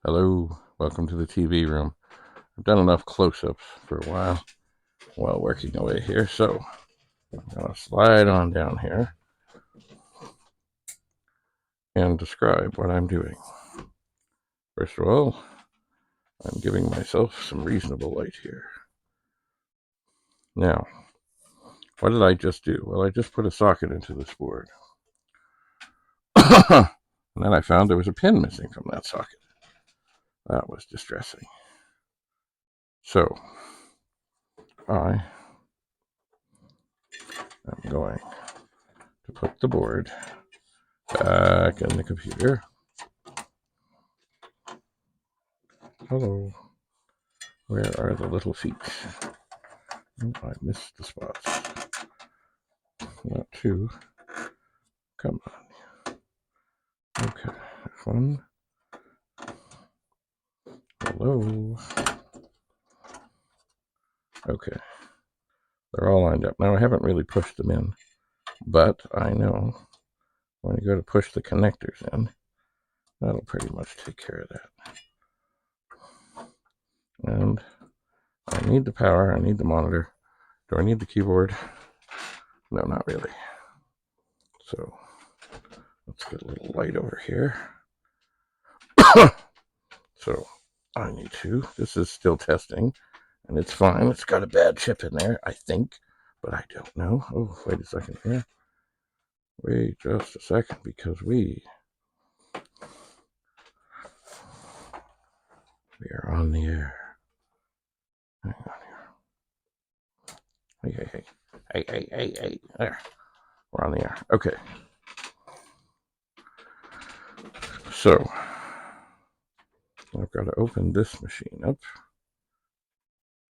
Hello, welcome to the TV room. I've done enough close-ups for a while working away here, so I'm going to slide on down here and describe what I'm doing. First of all, I'm giving myself some reasonable light here. Now, what did I just do? Well, I just put a socket into this board. And then I found there was a pin missing from that socket. That was distressing. So, I am going to put the board back in the computer. Hello. Where are the little feet? Oh, I missed the spots. Not two. Come on. Okay, one. Hello. Okay, they're all lined up. Now I haven't really pushed them in, but I know when you go to push the connectors in, that'll pretty much take care of that. And I need the power, I need the monitor. Do I need the keyboard? No, not really. So let's get a little light over here. So I need to. This is still testing, and it's fine. It's got a bad chip in there, I think, but I don't know. Oh, wait a second here. Wait just a second, because we are on the air. Hang on here. Hey. There. We're on the air. Okay. So I've got to open this machine up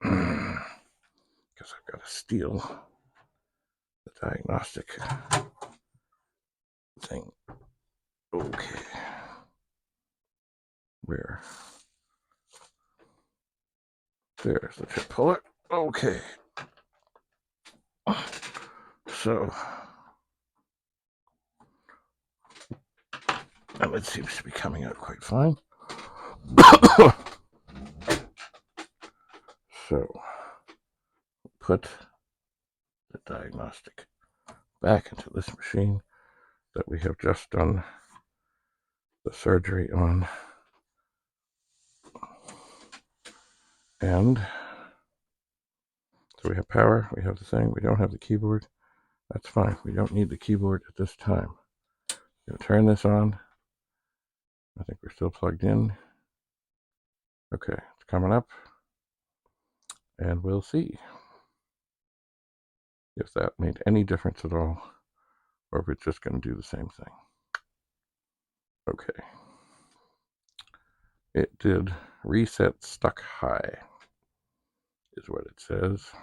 because I've got to steal the diagnostic thing. Okay. Where? There's the chip puller. Okay. So, and it seems to be coming out quite fine. So, put the diagnostic back into this machine that we have just done the surgery on. And so we have power, we have the thing, we don't have the keyboard. That's fine. We don't need the keyboard at this time. We'll turn this on. I think we're still plugged in. Okay, it's coming up. And we'll see if that made any difference at all, or if it's just going to do the same thing. Okay. It did reset stuck high, is what it says.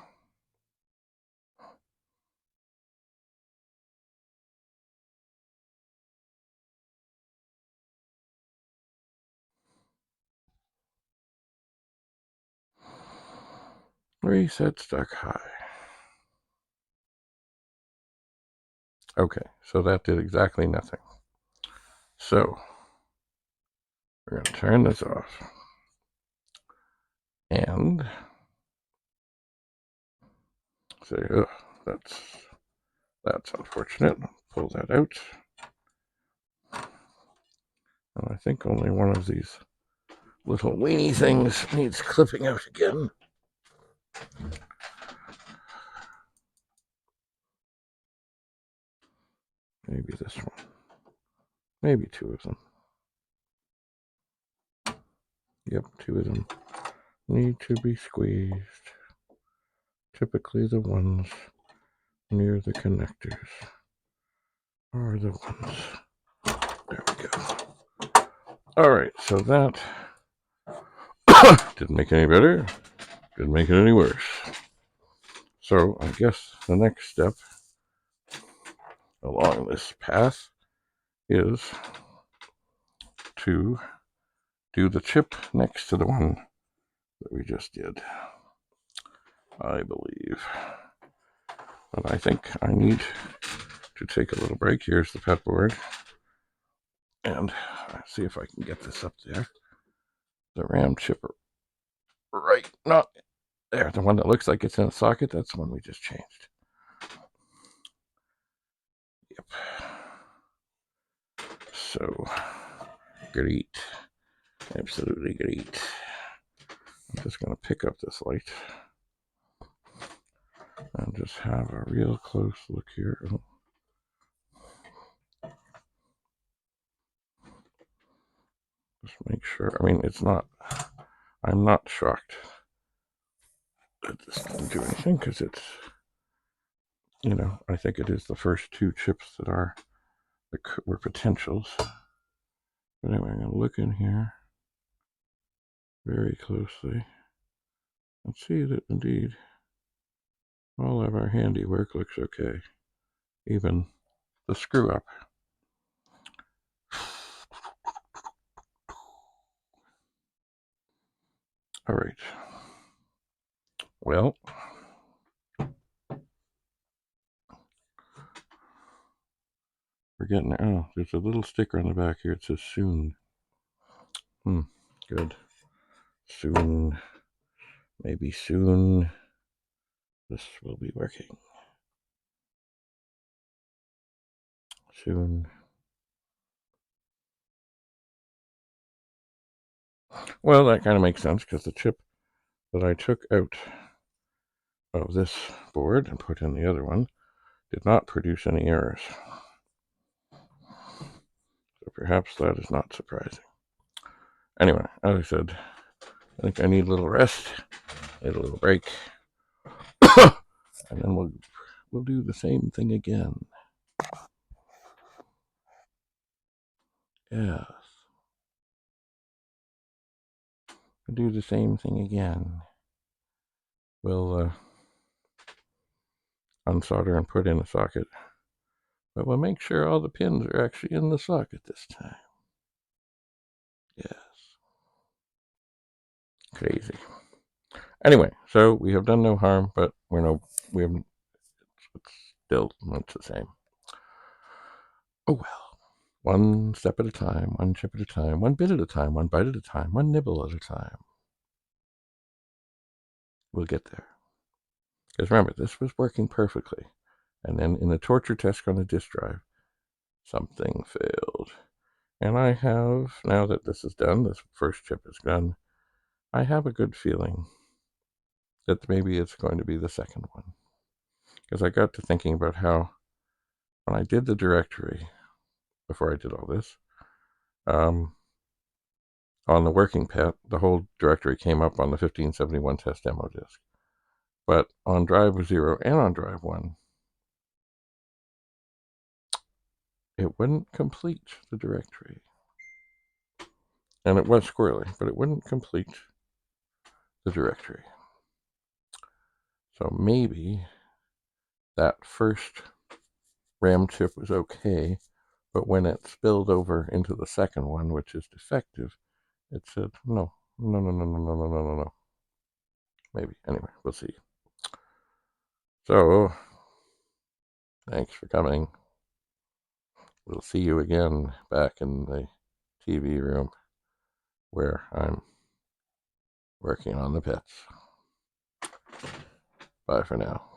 Reset stuck high. Okay, so that did exactly nothing. So we're going to turn this off. And say, oh, that's unfortunate. Pull that out. And I think only one of these little weenie things needs clipping out again. Maybe this one. Maybe two of them. Yep, two of them need to be squeezed. Typically the ones near the connectors are the ones. There we go. Alright, so that didn't make it any better. Didn't make it any worse. So I guess the next step along this path is to do the chip next to the one that we just did, I believe. But I think I need to take a little break. Here's the pet board. And see if I can get this up there. The RAM chip right, not there. The one that looks like it's in a socket, that's the one we just changed. Yep. So, great. Absolutely great. I'm just going to pick up this light and just have a real close look here. Just make sure. I mean, it's not, I'm not shocked that this didn't do anything because it's, you know, I think it is the first two chips that were potentials. But anyway, I'm going to look in here very closely and see that indeed all of our handiwork looks okay. Even the screw up. All right. Well, we're getting, oh, there's a little sticker on the back here. It says soon. Good. Soon. Maybe soon this will be working. Soon. Well, that kind of makes sense because the chip that I took out of this board and put in the other one did not produce any errors. So perhaps that is not surprising. Anyway, as I said, I think I need a little rest, need a little break, and then we'll do the same thing again. Yes. We'll do the same thing again. We'll unsolder and put in a socket, but we'll make sure all the pins are actually in the socket this time. Yes. Crazy. Anyway, so we have done no harm, but we haven't. It's still much the same. Oh well. One step at a time, one chip at a time, one bit at a time, one bite at a time, one nibble at a time. We'll get there. Because remember, this was working perfectly. And then in a torture test on the disk drive, something failed. And I have, now that this is done, this first chip is done, I have a good feeling that maybe it's going to be the second one. Because I got to thinking about how, when I did the directory, before I did all this, on the working pet, the whole directory came up on the 1571 test demo disk. But on drive 0 and on drive 1, it wouldn't complete the directory. And it was squirrely, but it wouldn't complete the directory. So maybe that first RAM chip was okay, but when it spilled over into the second one, which is defective, it said, no. Maybe. Anyway, we'll see. So, thanks for coming. We'll see you again back in the TV room where I'm working on the pets. Bye for now.